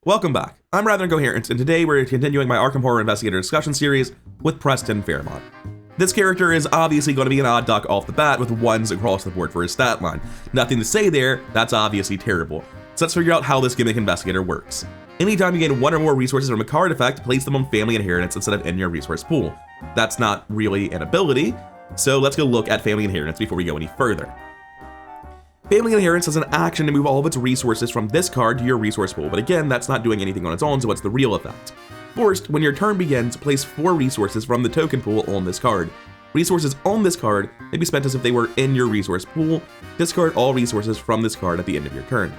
Welcome back. I'm rather Incoherent, and today we're continuing my Arkham Horror Investigator discussion series with Preston Fairmont. This character is obviously going to be an odd duck off the bat with ones across the board for his stat line. Nothing to say there, that's obviously terrible. So let's figure out how this gimmick investigator works. Anytime you gain one or more resources from a card effect, place them on family inheritance instead of in your resource pool. That's not really an ability, so let's go look at family inheritance before we go any further. Family Inheritance has an action to move all of its resources from this card to your resource pool, but again, that's not doing anything on its own, so what's the real effect? First, when your turn begins, place 4 resources from the token pool on this card. Resources on this card may be spent as if they were in your resource pool. Discard all resources from this card at the end of your turn.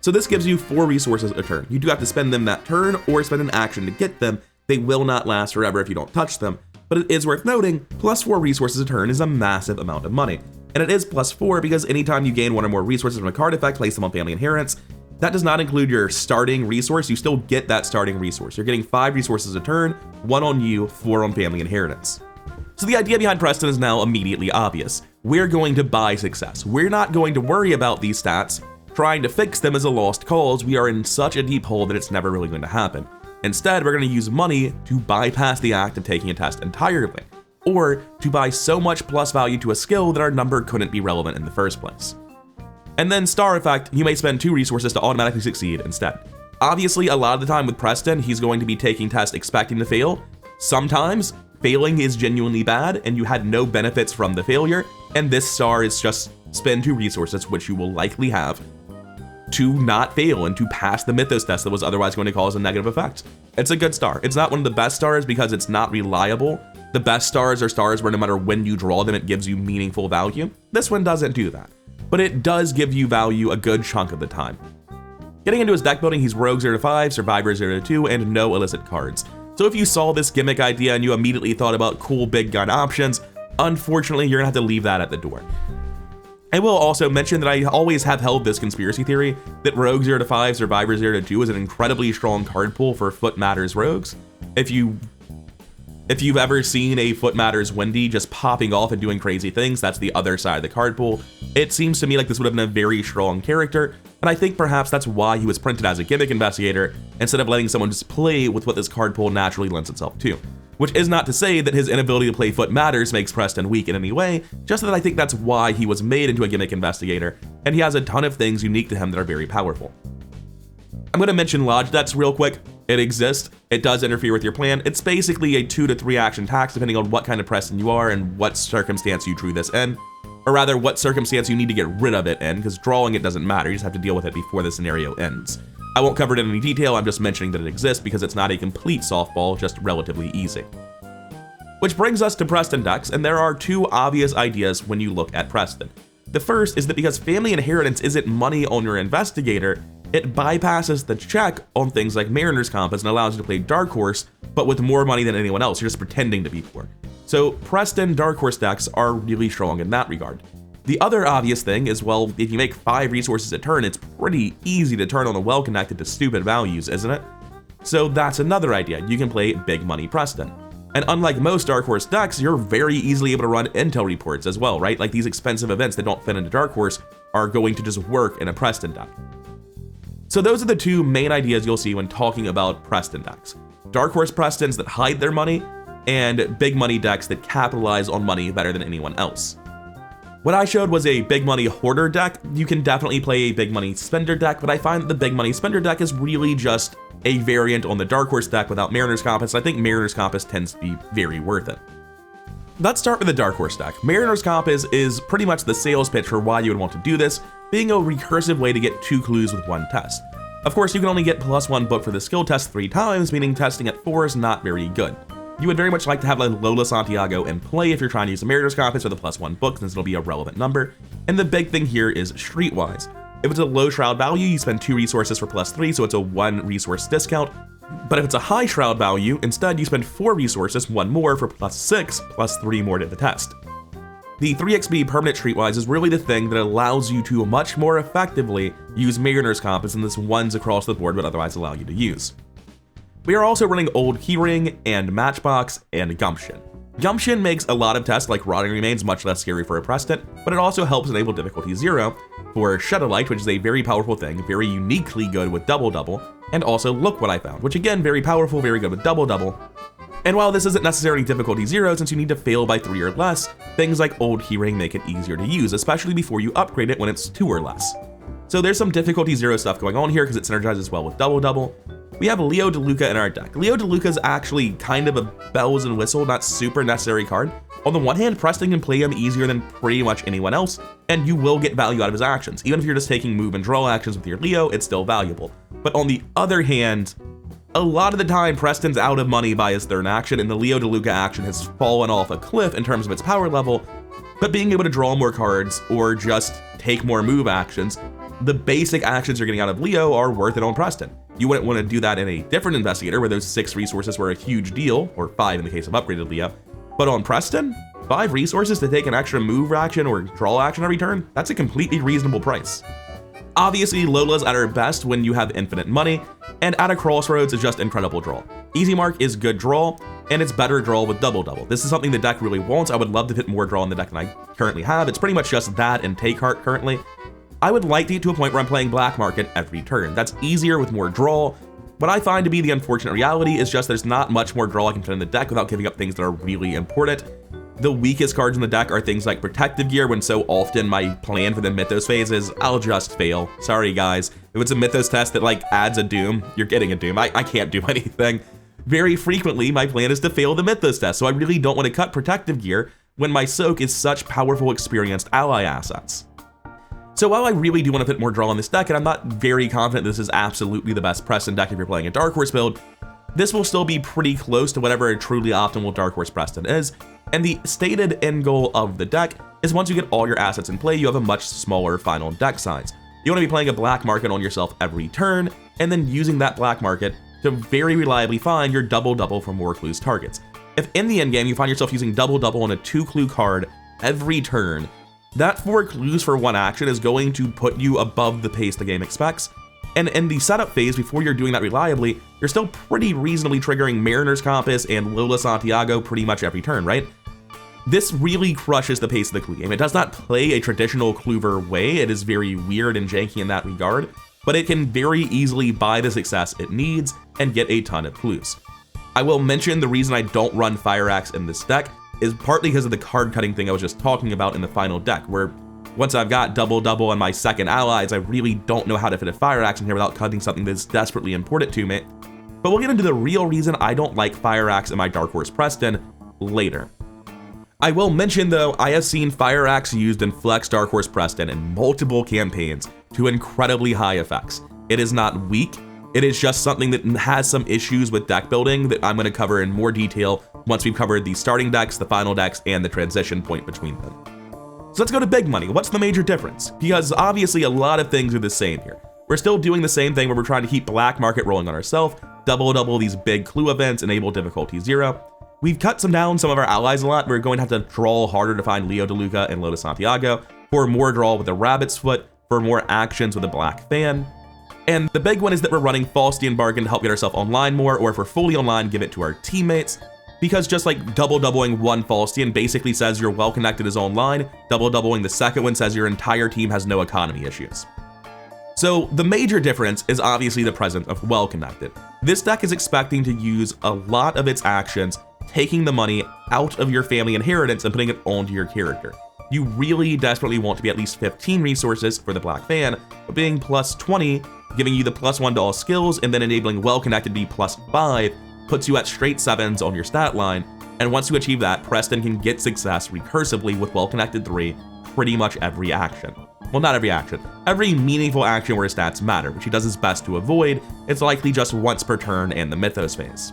So this gives you 4 resources a turn. You do have to spend them that turn or spend an action to get them. They will not last forever if you don't touch them, but it is worth noting, plus 4 resources a turn is a massive amount of money. And it is plus 4 because anytime you gain 1 or more resources from a card effect, place them on family inheritance. That does not include your starting resource. You still get that starting resource. You're getting 5 resources a turn, 1 on you, 4 on family inheritance. So the idea behind Preston is now immediately obvious. We're going to buy success. We're not going to worry about these stats. Trying to fix them is a lost cause. We are in such a deep hole that it's never really going to happen. Instead, we're going to use money to bypass the act of taking a test entirely, or to buy so much plus value to a skill that our number couldn't be relevant in the first place. And then star effect, you may spend 2 resources to automatically succeed instead. Obviously, a lot of the time with Preston, he's going to be taking tests expecting to fail. Sometimes failing is genuinely bad and you had no benefits from the failure, and this star is just spend 2 resources, which you will likely have, to not fail and to pass the Mythos test that was otherwise going to cause a negative effect. It's a good star. It's not one of the best stars because it's not reliable. The best stars are stars where no matter when you draw them, it gives you meaningful value. This one doesn't do that, but it does give you value a good chunk of the time. Getting into his deck building, he's Rogue 0-5, Survivor 0-2, and no illicit cards. So if you saw this gimmick idea and you immediately thought about cool big gun options, unfortunately, you're gonna have to leave that at the door. I will also mention that I always have held this conspiracy theory that Rogue 0-5, Survivor 0-2 is an incredibly strong card pool for Foot Matters rogues. If you've ever seen a Foot Matters Wendy just popping off and doing crazy things, that's the other side of the card pool. It seems to me like this would have been a very strong character, and I think perhaps that's why he was printed as a gimmick investigator instead of letting someone just play with what this card pool naturally lends itself to. Which is not to say that his inability to play Foot Matters makes Preston weak in any way, just that I think that's why he was made into a gimmick investigator, and he has a ton of things unique to him that are very powerful. I'm going to mention Lodge Decks real quick. It exists. It does interfere with your plan. It's basically a 2 to 3 action tax depending on what kind of Preston you are and what circumstance you drew this in. Or rather, what circumstance you need to get rid of it in, because drawing it doesnn't matter. You just have to deal with it before the scenario ends. I won't cover it in any detail, I'm just mentioning that it exists because it's not a complete softball, just relatively easy. Which brings us to Preston decks, and there are 2 obvious ideas when you look at Preston. The first is that because family inheritance isn't money on your investigator, it bypasses the check on things like Mariner's Compass and allows you to play Dark Horse, but with more money than anyone else. You're just pretending to be poor. So Preston Dark Horse decks are really strong in that regard. The other obvious thing is, well, if you make 5 resources a turn, it's pretty easy to turn on a well-connected to stupid values, isn't it? So that's another idea. You can play big money Preston. And unlike most Dark Horse decks, you're very easily able to run intel reports as well, right? Like these expensive events that don't fit into Dark Horse are going to just work in a Preston deck. So those are the 2 main ideas you'll see when talking about Preston decks. Dark Horse Prestons that hide their money, and big money decks that capitalize on money better than anyone else. What I showed was a big money hoarder deck. You can definitely play a big money spender deck, but I find that the big money spender deck is really just a variant on the Dark Horse deck without Mariner's Compass. I think Mariner's Compass tends to be very worth it. Let's start with the Dark Horse deck. Mariner's Compass is pretty much the sales pitch for why you would want to do this, being a recursive way to get 2 clues with 1 test. Of course, you can only get +1 book for the skill test 3 times, meaning testing at 4 is not very good. You would very much like to have like Lola Santiago in play if you're trying to use a Mariner's Compass or the +1 book, since it'll be a relevant number. And the big thing here is streetwise. If it's a low shroud value, you spend 2 resources for +3, so it's a 1 resource discount. But if it's a high shroud value, instead you spend 4 resources, 1 more for +6, +3 more to the test. The 3xp permanent streetwise is really the thing that allows you to much more effectively use Mariner's Compass than this ones across the board would otherwise allow you to use. We are also running Old Keyring and Matchbox and Gumption. Gumption makes a lot of tests like Rotting Remains much less scary for a Preston, but it also helps enable difficulty 0 for Shadowlight, which is a very powerful thing, very uniquely good with Double, and also Look What I Found, which again, very powerful, very good with Double. And while this isn't necessarily difficulty 0, since you need to fail by 3 or less, things like Old Hearing make it easier to use, especially before you upgrade it when it's 2 or less. So there's some difficulty 0 stuff going on here because it synergizes well with Double. We have Leo DeLuca in our deck. Leo DeLuca is actually kind of a bells and whistle, not super necessary card. On the one hand, Preston can play him easier than pretty much anyone else, and you will get value out of his actions. Even if you're just taking move and draw actions with your Leo, it's still valuable. But on the other hand, a lot of the time, Preston's out of money by his third action, and the Leo DeLuca action has fallen off a cliff in terms of its power level, but being able to draw more cards or just take more move actions, the basic actions you're getting out of Leo are worth it on Preston. You wouldn't want to do that in a different Investigator where those 6 resources were a huge deal, or 5 in the case of upgraded Leo. But on Preston, 5 resources to take an extra move action or draw action every turn, that's a completely reasonable price. Obviously, Lola's at her best when you have infinite money, and at a crossroads is just incredible draw. Easy Mark is good draw, and it's better draw with Double. This is something the deck really wants. I would love to fit more draw in the deck than I currently have. It's pretty much just that and Take Heart currently. I would like to get to a point where I'm playing Black Market every turn. That's easier with more draw. What I find to be the unfortunate reality is just there's not much more draw I can fit in the deck without giving up things that are really important. The weakest cards in the deck are things like Protective Gear, when so often my plan for the Mythos phase is I'll just fail. Sorry guys, if it's a Mythos test that like adds a Doom, you're getting a Doom. I can't do anything. Very frequently, my plan is to fail the Mythos test, so I really don't want to cut Protective Gear when my Soak is such powerful, experienced ally assets. So while I really do want to fit more draw in this deck, and I'm not very confident this is absolutely the best Preston deck if you're playing a Dark Horse build, this will still be pretty close to whatever a truly optimal Dark Horse Preston is, and the stated end goal of the deck is once you get all your assets in play, you have a much smaller final deck size. You want to be playing a Black Market on yourself every turn, and then using that Black Market to very reliably find your Double for more clues targets. If in the endgame you find yourself using Double on a 2-clue card every turn, that 4 clues for 1 action is going to put you above the pace the game expects. And in the setup phase, before you're doing that reliably, you're still pretty reasonably triggering Mariner's Compass and Lola Santiago pretty much every turn, right? This really crushes the pace of the clue game. It does not play a traditional Kluver way. It is very weird and janky in that regard, but it can very easily buy the success it needs and get a ton of clues. I will mention the reason I don't run Fire Axe in this deck is partly because of the card cutting thing I was just talking about in the final deck, where once I've got Double on my second allies, I really don't know how to fit a Fire Axe in here without cutting something that's desperately important to me. But we'll get into the real reason I don't like Fire Axe in my Dark Horse Preston later. I will mention though, I have seen Fire Axe used in Flex Dark Horse Preston in multiple campaigns to incredibly high effects. It is not weak, it is just something that has some issues with deck building that I'm going to cover in more detail once we've covered the starting decks, the final decks, and the transition point between them. So let's go to big money. What's the major difference? Because obviously a lot of things are the same here. We're still doing the same thing where we're trying to keep Black Market rolling on ourselves, Double these big clue events, enable difficulty 0. We've cut down some of our allies a lot. We're going to have to draw harder to find Leo DeLuca and Lola Santiago, for more draw with the Rabbit's Foot, for more actions with the Black Fan. And the big one is that we're running Faustian Bargain to help get ourselves online more, or if we're fully online, give it to our teammates. Because just like doubling one Faustian basically says you're well connected is online, doubling the second one says your entire team has no economy issues. So the major difference is obviously the presence of well connected. This deck is expecting to use a lot of its actions taking the money out of your family inheritance and putting it onto your character. You really desperately want to be at least 15 resources for the Black Fan, but being plus 20, giving you the +1 to all skills, and then enabling well connected to be +5, puts you at straight 7s on your stat line, and once you achieve that, Preston can get success recursively with well connected 3 pretty much every action. Well, not every action. Every meaningful action where his stats matter, which he does his best to avoid. It's likely just once per turn in the Mythos phase.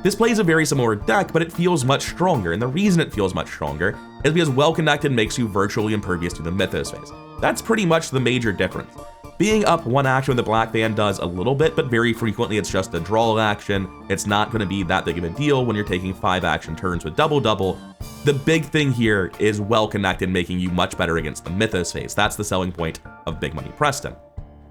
This plays a very similar deck, but it feels much stronger, and the reason it feels much stronger is because well connected makes you virtually impervious to the Mythos phase. That's pretty much the major difference. Being up 1 action with the Black Fan does a little bit, but very frequently it's just a draw action. It's not going to be that big of a deal when you're taking 5 action turns with Double. The big thing here is well connected making you much better against the Mythos phase. That's the selling point of Big Money Preston.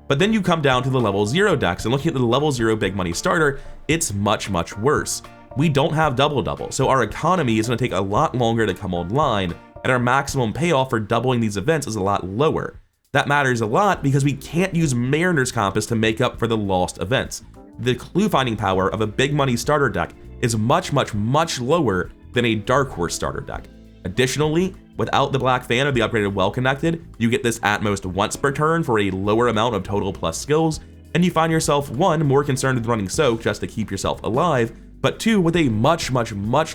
But then you come down to the level 0 decks, and looking at the level 0 Big Money starter, it's much worse. we don't have double-double, so our economy is going to take a lot longer to come online, and our maximum payoff for doubling these events is a lot lower. That matters a lot because we can't use Mariner's Compass to make up for the lost events. The clue finding power of a big money starter deck is much lower than a Dark Horse starter deck. Additionally, without the Black Fan or the upgraded Well Connected, you get this at most once per turn for a lower amount of total plus skills, and you find yourself 1, more concerned with running Soak just to keep yourself alive, but 2, with a much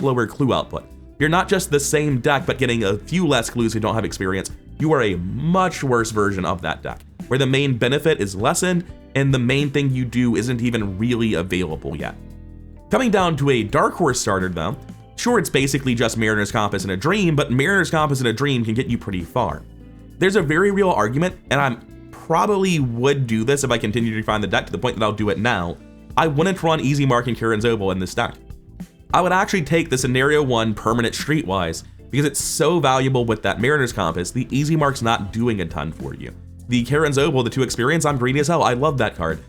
lower clue output. You're not just the same deck but getting a few less clues who don't have experience, you are a much worse version of that deck, where the main benefit is lessened and the main thing you do isn't even really available yet. Coming down to a Dark Horse starter though, sure, it's basically just Mariner's Compass in a Dream, but Mariner's Compass in a Dream can get you pretty far. There's a very real argument, and I probably would do this if I continue to refine the deck to the point that I'll do it now. I wouldn't run Easy Mark and Kieran Zobel in this deck. I would actually take the Scenario 1 permanent Streetwise because it's so valuable with that Mariner's Compass. The Easy Mark's not doing a ton for you. The Kieran Zobel, the 2 experience, I'm greedy as hell. I love that card.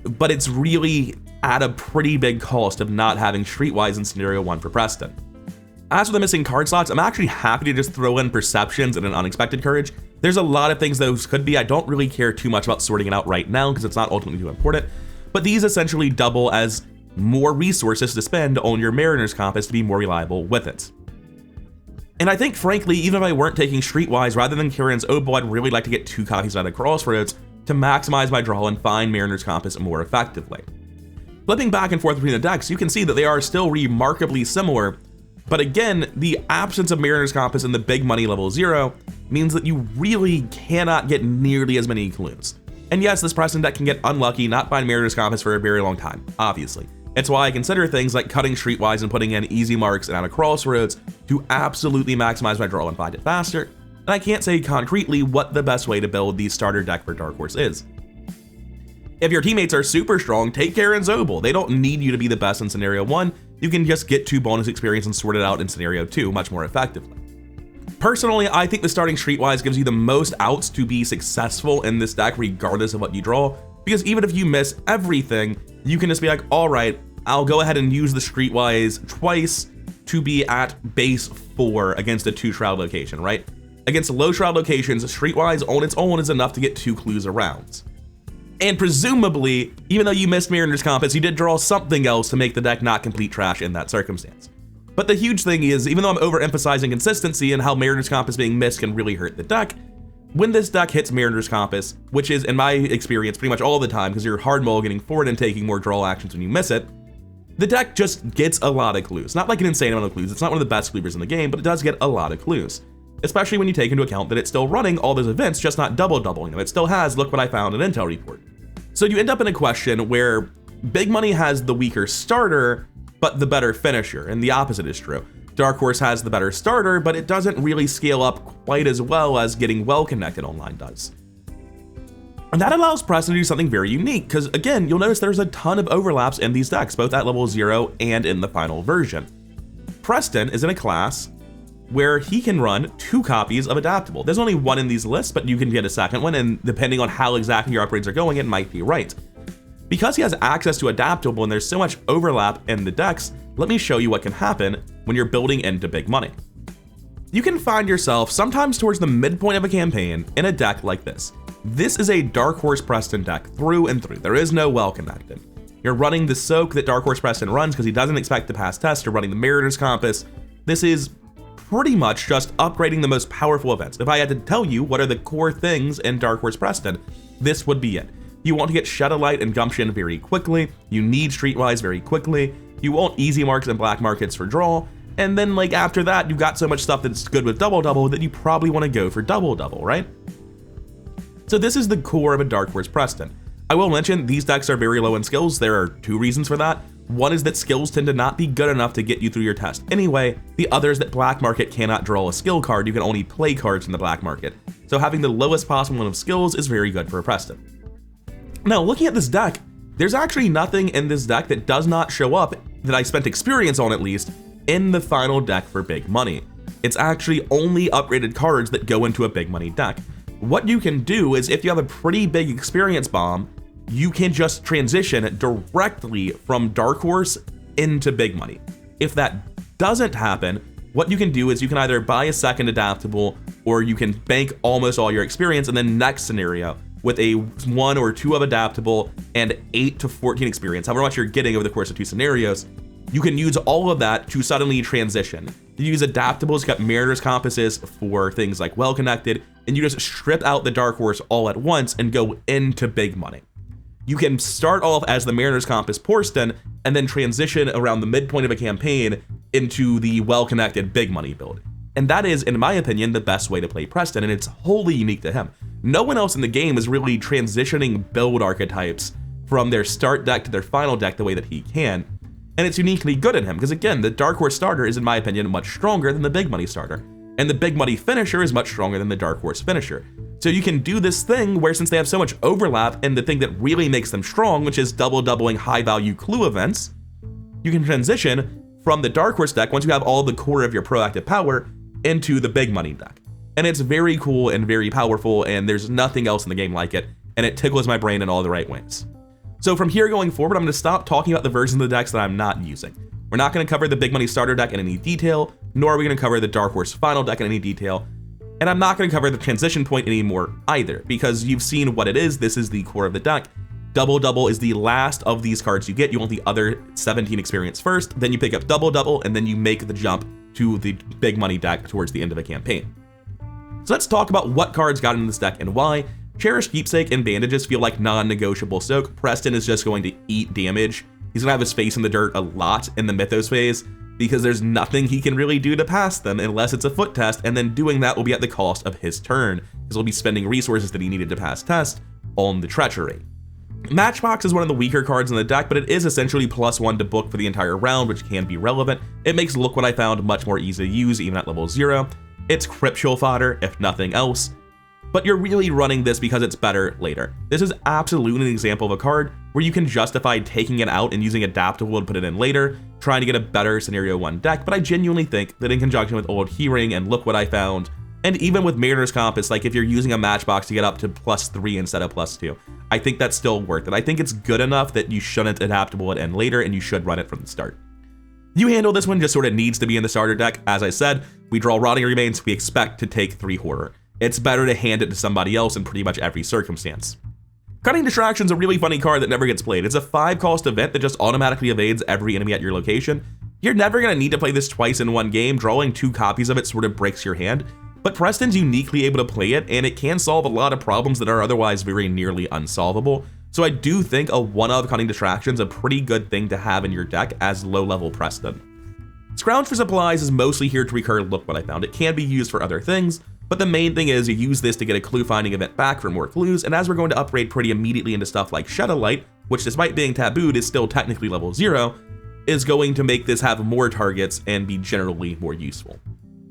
But it's really at a pretty big cost of not having Streetwise in Scenario 1 for Preston. As for the missing card slots, I'm actually happy to just throw in Perceptions and an Unexpected Courage. There's a lot of things those could be. I don't really care too much about sorting it out right now because it's not ultimately too important. But these essentially double as more resources to spend on your Mariner's Compass to be more reliable with it. And I think, frankly, even if I weren't taking Streetwise rather than Kieran's Zobel, I'd really like to get 2 copies out of Crossroads to maximize my draw and find Mariner's Compass more effectively. Flipping back and forth between the decks, you can see that they are still remarkably similar, but again, the absence of Mariner's Compass in the big money level 0 means that you really cannot get nearly as many clues. And yes, this Preston deck can get unlucky, not find Mariner's Compass for a very long time, obviously. It's why I consider things like cutting Streetwise and putting in Easy Marks and out of Crossroads to absolutely maximize my draw and find it faster, and I can't say concretely what the best way to build the starter deck for Dark Horse is. If your teammates are super strong, take Kieran Zobel. They don't need you to be the best in Scenario 1, you can just get 2 bonus experience and sort it out in Scenario 2 much more effectively. Personally, I think the starting Streetwise gives you the most outs to be successful in this deck regardless of what you draw, because even if you miss everything, you can just be like, alright, I'll go ahead and use the Streetwise twice to be at base 4 against a 2 Shroud location, right? Against low Shroud locations, Streetwise on its own is enough to get 2 clues around. And presumably, even though you missed Mariner's Compass, you did draw something else to make the deck not complete trash in that circumstance. But the huge thing is, even though I'm overemphasizing consistency and how Mariner's Compass being missed can really hurt the deck, when this deck hits Mariner's Compass, which is, in my experience, pretty much all the time because you're hard mulliganing forward and taking more draw actions when you miss it, the deck just gets a lot of clues. Not like an insane amount of clues, it's not one of the best cleavers in the game, but it does get a lot of clues. Especially when you take into account that it's still running all those events, just not doubling them. It still has, look what I found, an intel report. So you end up in a question where Big Money has the weaker starter, but the better finisher, and the opposite is true. Dark Horse has the better starter, but it doesn't really scale up quite as well as getting Well Connected online does. And that allows Preston to do something very unique, because again, you'll notice there's a ton of overlaps in these decks, both at level 0 and in the final version. Preston is in a class where he can run 2 copies of Adaptable. There's only 1 in these lists, but you can get a second one, and depending on how exactly your upgrades are going, it might be right. Because he has access to Adaptable and there's so much overlap in the decks, let me show you what can happen when you're building into Big Money. You can find yourself sometimes towards the midpoint of a campaign in a deck like this. This is a Dark Horse Preston deck through and through. There is no Well Connected. You're running the Soak that Dark Horse Preston runs because he doesn't expect to pass tests. You're running the Mariner's Compass. This is pretty much just upgrading the most powerful events. If I had to tell you what are the core things in Dark Horse Preston, this would be it. You want to get Shadow Light and Gumption very quickly. You need Streetwise very quickly. You want Easy Marks and Black Markets for draw. And then like after that, you've got so much stuff that's good with Double that you probably want to go for Double, right? So this is the core of a Dark Horse Preston. I will mention these decks are very low in skills. There are 2 reasons for that. One is that skills tend to not be good enough to get you through your test anyway. The other is that Black Market cannot draw a skill card. You can only play cards in the Black Market. So having the lowest possible one of skills is very good for a Preston. Now, looking at this deck, there's actually nothing in this deck that does not show up, that I spent experience on at least, in the final deck for Big Money. It's actually only upgraded cards that go into a Big Money deck. What you can do is if you have a pretty big experience bomb, you can just transition directly from Dark Horse into big money. If that doesn't happen, what you can do is you can either buy a second adaptable, or you can bank almost all your experience, and then next scenario with a 1 or 2 of adaptable and 8 to 14 experience, however much you're getting over the course of 2 scenarios, you can use all of that to suddenly transition. You use adaptables, you got Mariner's Compasses for things like Well Connected, and you just strip out the Dark Horse all at once and go into big money. You can start off as the Mariner's Compass Poorston and then transition around the midpoint of a campaign into the Well Connected big money build. And that is, in my opinion, the best way to play Preston, and it's wholly unique to him. No one else in the game is really transitioning build archetypes from their start deck to their final deck the way that he can. And it's uniquely good in him, because again, the Dark Horse starter is, in my opinion, much stronger than the big money starter. And the big money finisher is much stronger than the Dark Horse finisher. So you can do this thing where, since they have so much overlap, and the thing that really makes them strong, which is doubling high value clue events, you can transition from the Dark Horse deck, once you have all the core of your proactive power, into the big money deck. And it's very cool and very powerful, and there's nothing else in the game like it, and it tickles my brain in all the right ways. So from here going forward, I'm going to stop talking about the versions of the decks that I'm not using. We're not going to cover the big money starter deck in any detail, nor are we going to cover the Dark Horse final deck in any detail, and I'm not going to cover the transition point anymore either, because you've seen what it is. This is the core of the deck. Double is the last of these cards you get. You want the other 17 experience first, then you pick up double, and then you make the jump to the big money deck towards the end of the campaign. So let's talk about what cards got in this deck and why. Cherished Keepsake and Bandages feel like non-negotiable soak. Preston is just going to eat damage. He's gonna have his face in the dirt a lot in the Mythos phase, because there's nothing he can really do to pass them unless it's a foot test, and then doing that will be at the cost of his turn, because he'll be spending resources that he needed to pass test on the treachery. Matchbox is one of the weaker cards in the deck, but it is essentially +1 to book for the entire round, which can be relevant. It makes Look What I Found much more easy to use, even at level 0. It's Cryptual fodder, if nothing else, but you're really running this because it's better later. This is absolutely an example of a card where you can justify taking it out and using adaptable to put it in later, trying to get a better scenario 1 deck, but I genuinely think that in conjunction with Old Hearing and Look What I Found, and even with Mariner's Compass, like if you're using a Matchbox to get up to +3 instead of +2, I think that's still worth it. I think it's good enough that you shouldn't adaptable it in later, and you should run it from the start. You handle this one just sort of needs to be in the starter deck. As I said, we draw Rotting Remains, we expect to take 3 Horror. It's better to hand it to somebody else in pretty much every circumstance. Cutting Distraction's a really funny card that never gets played. It's a 5-cost event that just automatically evades every enemy at your location. You're never going to need to play this twice in one game. Drawing 2 copies of it sort of breaks your hand, but Preston's uniquely able to play it, and it can solve a lot of problems that are otherwise very nearly unsolvable. So I do think a 1-of Cutting Distraction's a pretty good thing to have in your deck as low-level Preston. Scrounge for Supplies is mostly here to recur Look What I Found. It can be used for other things, but the main thing is you use this to get a clue finding event back for more clues, and as we're going to upgrade pretty immediately into stuff like Shadow Light, which despite being tabooed is still technically level 0, is going to make this have more targets and be generally more useful.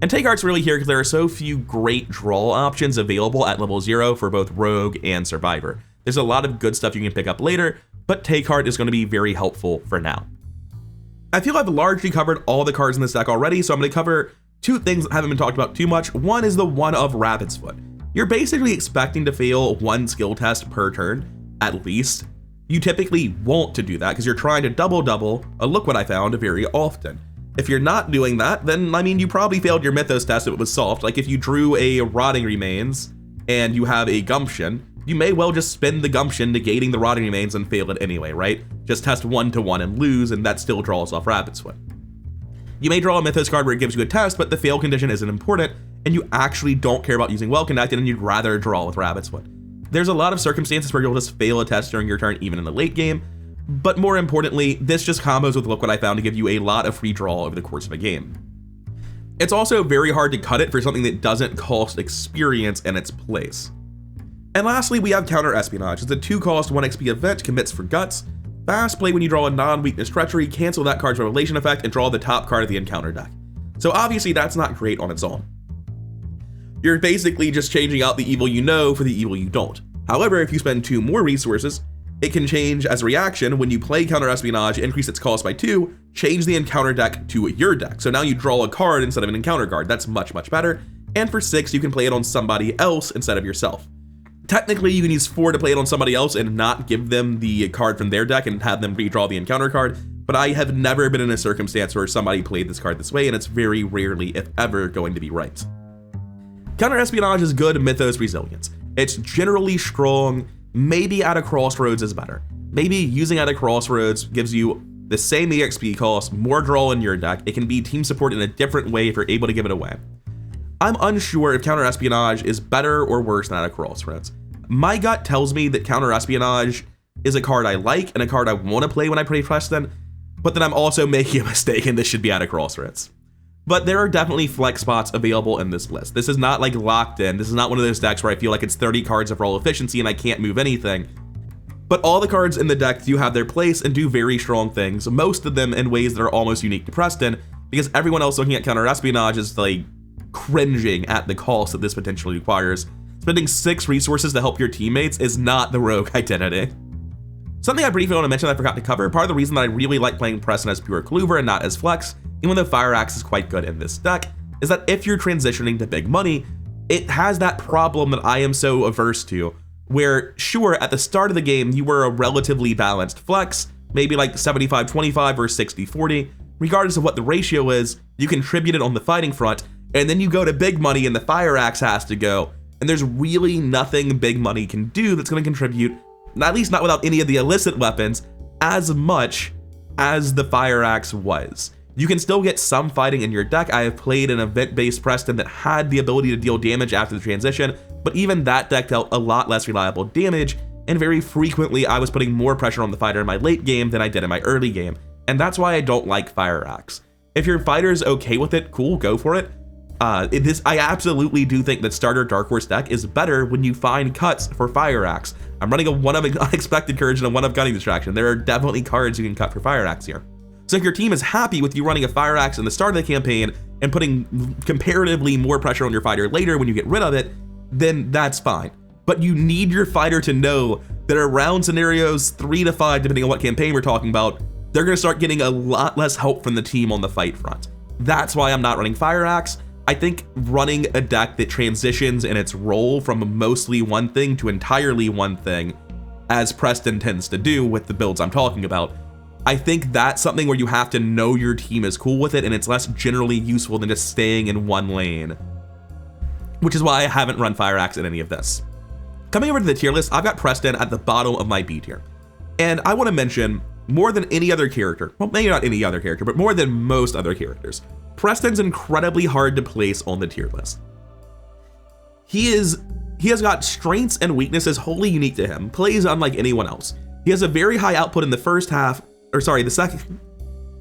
And Take Heart's really here because there are so few great draw options available at level 0 for both Rogue and Survivor. There's a lot of good stuff you can pick up later, but Take Heart is going to be very helpful for now. I feel I've largely covered all the cards in this deck already, so I'm going to cover 2 things that haven't been talked about too much. One is the 1-of Rabbit's Foot. You're basically expecting to fail 1 skill test per turn, at least. You typically want to do that because you're trying to double a Look What I Found very often. If you're not doing that, then I mean you probably failed your Mythos test if it was solved. Like if you drew a Rotting Remains and you have a Gumption, you may well just spend the Gumption negating the Rotting Remains and fail it anyway, right? Just test 1-1 and lose, and that still draws off Rabbit's Foot. You may draw a Mythos card where it gives you a test, but the fail condition isn't important, and you actually don't care about using Well Connected, and you'd rather draw with Rabbit's Foot. There's a lot of circumstances where you'll just fail a test during your turn, even in the late game, but more importantly, this just combos with Look What I Found to give you a lot of free draw over the course of a game. It's also very hard to cut it for something that doesn't cost experience in its place. And lastly, we have Counter Espionage. It's a 2-cost 1 XP event, commits for Guts. Fast play when you draw a non-weakness Treachery, cancel that card's Revelation effect, and draw the top card of the encounter deck. So obviously that's not great on its own. You're basically just changing out the evil you know for the evil you don't. However, if you spend 2 more resources, it can change as a reaction when you play Counter Espionage, increase its cost by 2, change the encounter deck to your deck. So now you draw a card instead of an encounter card. That's much better. And for 6, you can play it on somebody else instead of yourself. Technically, you can use 4 to play it on somebody else and not give them the card from their deck and have them redraw the encounter card, but I have never been in a circumstance where somebody played this card this way, and it's very rarely, if ever, going to be right. Counter-espionage is good mythos resilience. It's generally strong, maybe at a crossroads is better. Maybe using at a crossroads gives you the same EXP cost, more draw in your deck. It can be team support in a different way if you're able to give it away. I'm unsure if counter-espionage is better or worse than at a crossroads. My gut tells me that counter-espionage is a card I like and a card I want to play when I play Preston, but then I'm also making a mistake and this should be at a crossroads. But there are definitely flex spots available in this list. This is not like locked in. This is not one of those decks where I feel like it's 30 cards of raw efficiency and I can't move anything. But all the cards in the deck do have their place and do very strong things, most of them in ways that are almost unique to Preston, because everyone else looking at counter-espionage is like cringing at the cost that this potentially requires. Spending 6 resources to help your teammates is not the rogue identity. Something I briefly want to mention that I forgot to cover, part of the reason that I really like playing Preston as pure Clover and not as Flex, even though Fire Axe is quite good in this deck, is that if you're transitioning to big money, it has that problem that I am so averse to, where sure, at the start of the game, you were a relatively balanced Flex, maybe like 75-25 or 60-40, regardless of what the ratio is, you contributed on the fighting front, and then you go to big money and the Fire Axe has to go, and there's really nothing big money can do that's going to contribute, at least not without any of the illicit weapons, as much as the Fire Axe was. You can still get some fighting in your deck. I have played an event-based Preston that had the ability to deal damage after the transition, but even that deck dealt a lot less reliable damage, and very frequently I was putting more pressure on the fighter in my late game than I did in my early game, and that's why I don't like Fire Axe. If your fighter's okay with it, cool, go for it. I absolutely do think that starter Dark Horse deck is better when you find cuts for Fire Axe. I'm running a 1 of Unexpected Courage and a 1 of Gunning Distraction. There are definitely cards you can cut for Fire Axe here. So if your team is happy with you running a Fire Axe in the start of the campaign and putting comparatively more pressure on your fighter later when you get rid of it, then that's fine. But you need your fighter to know that around scenarios 3 to 5, depending on what campaign we're talking about, they're going to start getting a lot less help from the team on the fight front. That's why I'm not running Fire Axe. I think running a deck that transitions in its role from mostly one thing to entirely one thing, as Preston tends to do with the builds I'm talking about, I think that's something where you have to know your team is cool with it, and it's less generally useful than just staying in one lane, which is why I haven't run Fire Axe in any of this. Coming over to the tier list, I've got Preston at the bottom of my B tier, and I want to mention, more than any other character, well, maybe not any other character, but more than most other characters, Preston's incredibly hard to place on the tier list. He has got strengths and weaknesses wholly unique to him, plays unlike anyone else. He has a very high output in the first half, he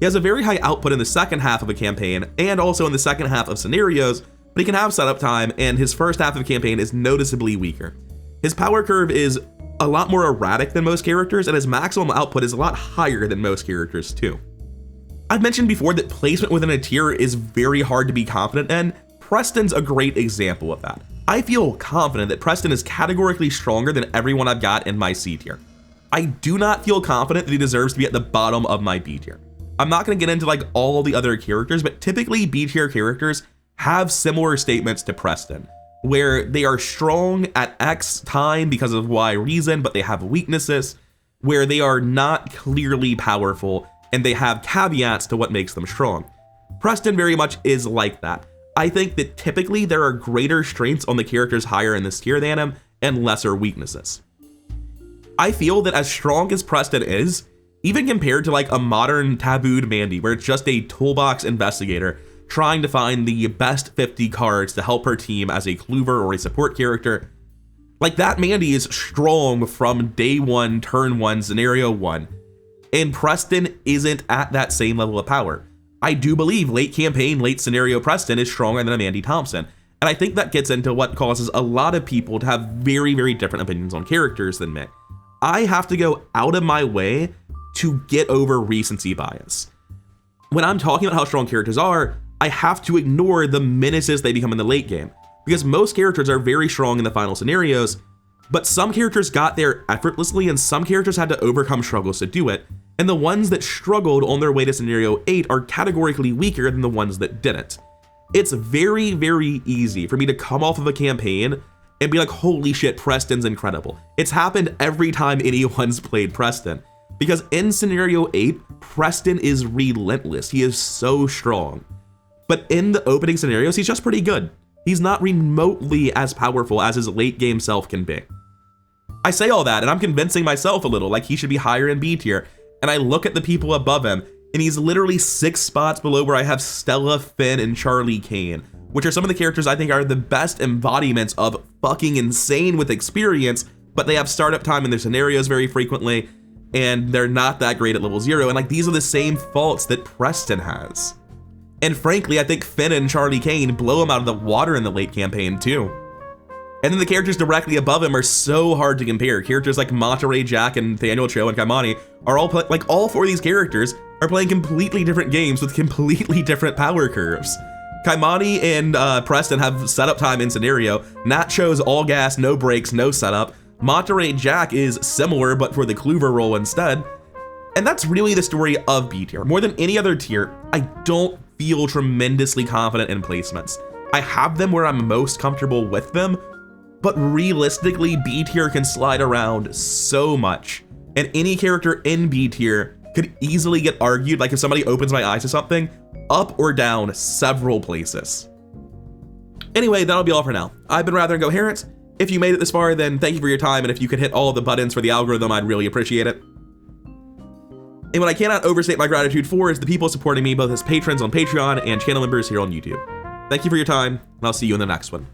has a very high output in the second half of a campaign and also in the second half of scenarios, but he can have setup time, and his first half of a campaign is noticeably weaker. His power curve is a lot more erratic than most characters, and his maximum output is a lot higher than most characters too. I've mentioned before that placement within a tier is very hard to be confident in. Preston's a great example of that. I feel confident that Preston is categorically stronger than everyone I've got in my C tier. I do not feel confident that he deserves to be at the bottom of my B tier. I'm not going to get into like all the other characters, but typically B tier characters have similar statements to Preston, where they are strong at X time because of Y reason, but they have weaknesses, where they are not clearly powerful, and they have caveats to what makes them strong. Preston very much is like that. I think that typically there are greater strengths on the characters higher in this tier than him, and lesser weaknesses. I feel that as strong as Preston is, even compared to like a modern tabooed Mandy, where it's just a toolbox investigator trying to find the best 50 cards to help her team as a Clover or a support character, like that Mandy is strong from day 1, turn 1, scenario 1, and Preston isn't at that same level of power. I do believe late campaign, late scenario Preston is stronger than a Mandy Thompson, and I think that gets into what causes a lot of people to have very, very different opinions on characters than me. I have to go out of my way to get over recency bias. When I'm talking about how strong characters are, I have to ignore the menaces they become in the late game, because most characters are very strong in the final scenarios, but some characters got there effortlessly and some characters had to overcome struggles to do it, and the ones that struggled on their way to scenario 8 are categorically weaker than the ones that didn't. It's very, very easy for me to come off of a campaign and be like, holy shit, Preston's incredible. It's happened every time anyone's played Preston, Because in Scenario 8, Preston is relentless. He is so strong. But in the opening scenarios, he's just pretty good. He's not remotely as powerful as his late game self can be. I say all that, and I'm convincing myself a little, like he should be higher in B tier, and I look at the people above him, and he's literally 6 spots below where I have Stella, Finn, and Charlie Kane, which are some of the characters I think are the best embodiments of fucking insane with experience, but they have startup time in their scenarios very frequently, and they're not that great at level 0, and like these are the same faults that Preston has. And frankly, I think Finn and Charlie Kane blow him out of the water in the late campaign too. And then the characters directly above him are so hard to compare. Characters like Monterey Jack and Nathaniel Cho and Kaimani are all like all 4 of these characters are playing completely different games with completely different power curves. Kaimani and Preston have setup time in scenario. Nat Cho's all gas, no brakes, no setup. Monterey Jack is similar, but for the Clover role instead. And that's really the story of B tier. More than any other tier, I don't feel tremendously confident in placements. I have them where I'm most comfortable with them, but realistically, B tier can slide around so much. And any character in B tier could easily get argued, like if somebody opens my eyes to something, up or down several places. Anyway, that'll be all for now. I've been Rather Incoherent. If you made it this far, then thank you for your time, and if you could hit all the buttons for the algorithm, I'd really appreciate it. And what I cannot overstate my gratitude for is the people supporting me both as patrons on Patreon and channel members here on YouTube. Thank you for your time, and I'll see you in the next one.